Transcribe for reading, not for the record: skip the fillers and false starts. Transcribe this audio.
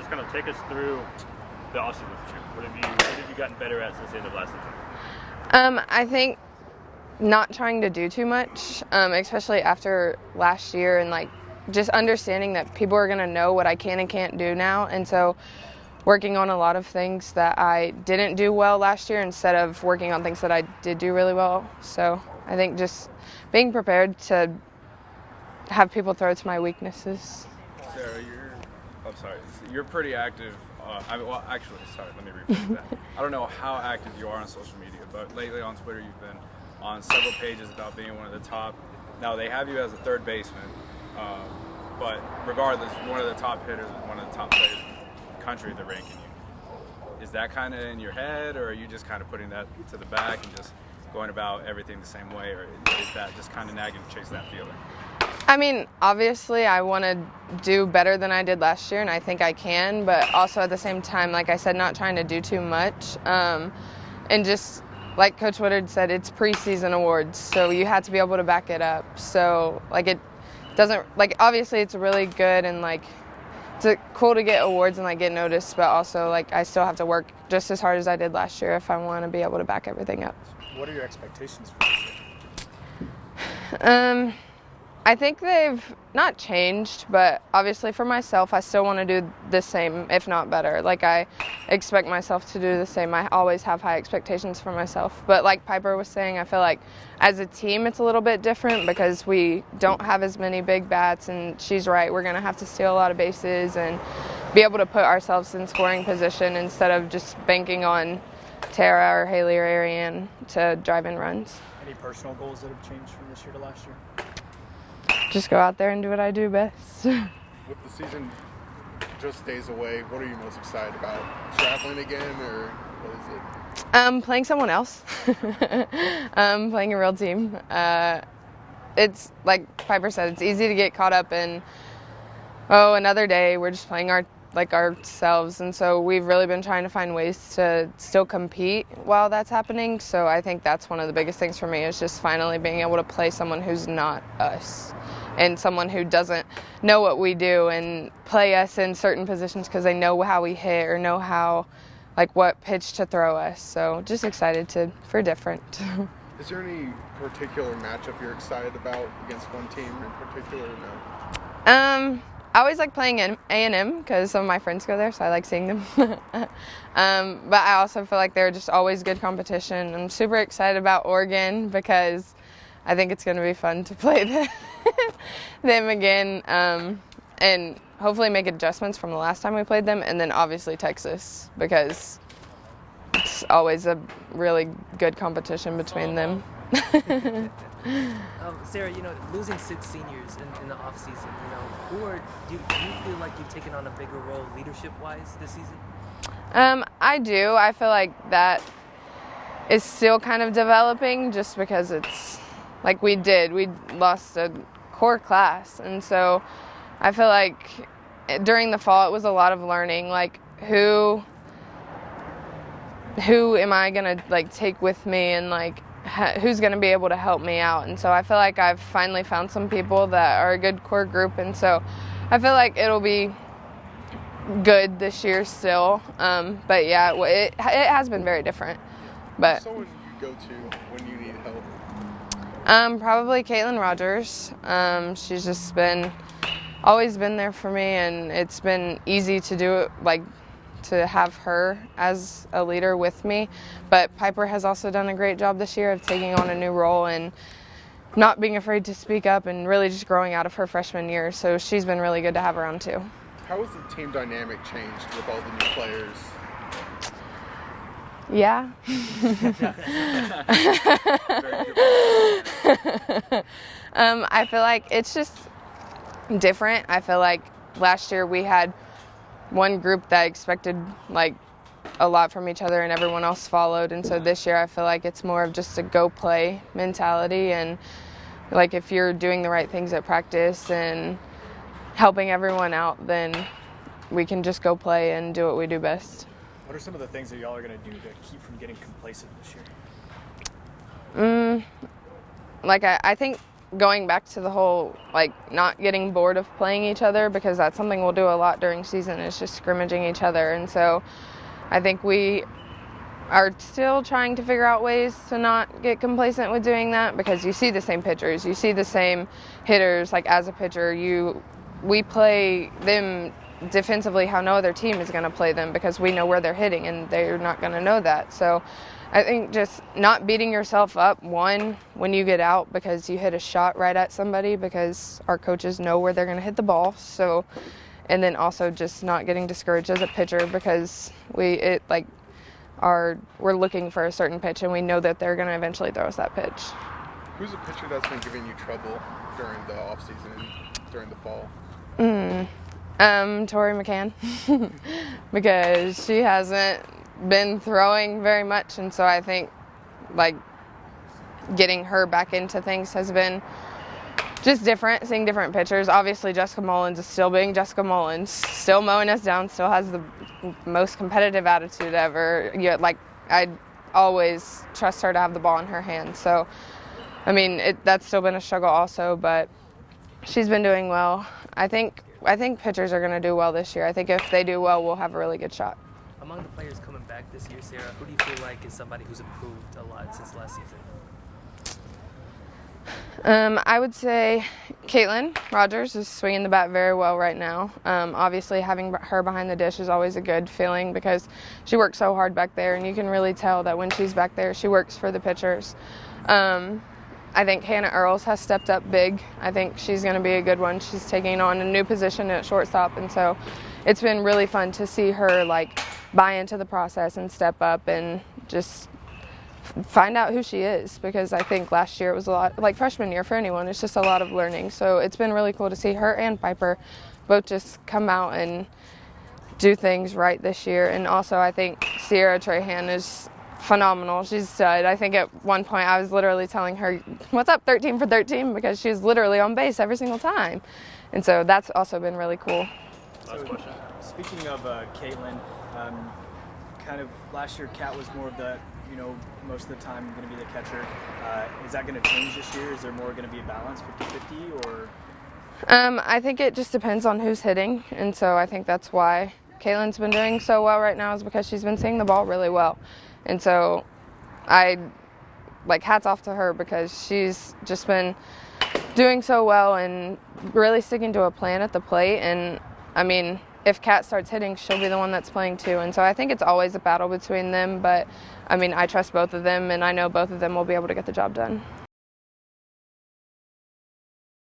just kind of take us through the offseason with you. What have you gotten better at since the end of last season? I think not trying to do too much, especially after last year, and like just understanding that people are going to know what I can and can't do now. And so working on a lot of things that I didn't do well last year instead of working on things that I did do really well. So I think just being prepared to have people throw to my weaknesses. Sara, you're pretty active. Let me rephrase that. I don't know how active you are on social media, but lately on Twitter you've been on several pages about being one of the top. Now they have you as a third baseman, but regardless, one of the top hitters, one of the top players in the country, they're ranking you. Is that kind of in your head, or are you just kind of putting that to the back and just going about everything the same way, or is that just kind of nagging to chase that feeling? I mean, obviously I want to do better than I did last year, and I think I can, but also at the same time, like I said, not trying to do too much. And just like Coach Woodard said, it's preseason awards, so you have to be able to back it up. So like it doesn't, like obviously it's really good and like it's cool to get awards and like get noticed, but also like I still have to work just as hard as I did last year if I want to be able to back everything up. What are your expectations for this year? I think they've not changed, but obviously for myself, I still want to do the same, if not better. Like I expect myself to do the same. I always have high expectations for myself. But like Piper was saying, I feel like as a team, it's a little bit different because we don't have as many big bats, and she's right. We're going to have to steal a lot of bases and be able to put ourselves in scoring position instead of just banking on Tara or Haley or Ariane to drive in runs. Any personal goals that have changed from this year to last year? Just go out there and do what I do best. With the season just days away, what are you most excited about? Traveling again, or what is it? Playing someone else. Playing a real team. It's like Piper said, it's easy to get caught up in, another day, we're just playing ourselves. And so we've really been trying to find ways to still compete while that's happening. So I think that's one of the biggest things for me is just finally being able to play someone who's not us and someone who doesn't know what we do and play us in certain positions because they know how we hit or know how, like what pitch to throw us. So just excited for different. Is there any particular matchup you're excited about against one team in particular? No. I always like playing A&M because some of my friends go there, so I like seeing them. But I also feel like they're just always good competition. I'm super excited about Oregon because I think it's going to be fun to play them again and hopefully make adjustments from the last time we played them. And then obviously Texas because it's always a really good competition between them. Sara, losing 6 seniors in the off season, do you feel like you've taken on a bigger role leadership-wise this season? I do. I feel like that is still kind of developing just because it's like we lost a core class. And so I feel like during the fall it was a lot of learning, like who am I going to take with me and who's going to be able to help me out. And so I feel like I've finally found some people that are a good core group, and so I feel like it'll be good this year still. But yeah, it has been very different. But Someone you go to when you need help? Probably Caitlyn Rogers. She's just always been there for me, and it's been easy to do it, to have her as a leader with me. But Piper has also done a great job this year of taking on a new role and not being afraid to speak up and really just growing out of her freshman year. So she's been really good to have around too. How has the team dynamic changed with all the new players? Yeah. I feel like it's just different. I feel like last year we had one group that expected a lot from each other and everyone else followed, and so this year I feel like it's more of just a go play mentality, and if you're doing the right things at practice and helping everyone out, then we can just go play and do what we do best. What are some of the things that y'all are going to do to keep from getting complacent this year? I think going back to the whole, like, not getting bored of playing each other, because that's something we'll do a lot during season, is just scrimmaging each other. And so I think we are still trying to figure out ways to not get complacent with doing that, because you see the same pitchers, you see the same hitters. Like, as a pitcher, we play them defensively how no other team is going to play them, because we know where they're hitting and they're not going to know that. So I think just not beating yourself up, one, when you get out because you hit a shot right at somebody, because our coaches know where they're going to hit the ball. So, and then also just not getting discouraged as a pitcher, because we're looking for a certain pitch and we know that they're going to eventually throw us that pitch. Who's a pitcher that's been giving you trouble during the off season and during the fall? Tori McCann, because she hasn't been throwing very much, and so I think, like, getting her back into things has been just different, seeing different pitchers. Obviously, Jessica Mullins is still being Jessica Mullins, still mowing us down, still has the most competitive attitude ever. Yeah, like, I always trust her to have the ball in her hand. So, I mean, that's still been a struggle also, but she's been doing well. I think pitchers are going to do well this year. I think if they do well, we'll have a really good shot. Among the players coming back this year, Sara, who do you feel like is somebody who's improved a lot since last season? I would say Caitlyn Rogers is swinging the bat very well right now. Obviously, having her behind the dish is always a good feeling, because she works so hard back there, and you can really tell that when she's back there, she works for the pitchers. I think Hannah Earls has stepped up big. I think she's going to be a good one. She's taking on a new position at shortstop, and so it's been really fun to see her, like, buy into the process and step up and just find out who she is, because I think last year it was a lot, like freshman year for anyone, it's just a lot of learning. So it's been really cool to see her and Piper both just come out and do things right this year. And also I think Sierra Trahan is phenomenal. She's a stud. I think at one point I was literally telling her, "What's up, 13 for 13?" because she's literally on base every single time. And so that's also been really cool. So, speaking of Caitlyn, kind of last year Kat was more of the, most of the time going to be the catcher. Is that going to change this year? Is there more going to be a balance, 50-50, or? I think it just depends on who's hitting, and so I think that's why Caitlyn's been doing so well right now, is because she's been seeing the ball really well. And so hats off to her, because she's just been doing so well and really sticking to a plan at the plate. And I mean, if Kat starts hitting, she'll be the one that's playing too. And so I think it's always a battle between them, but I mean, I trust both of them, and I know both of them will be able to get the job done.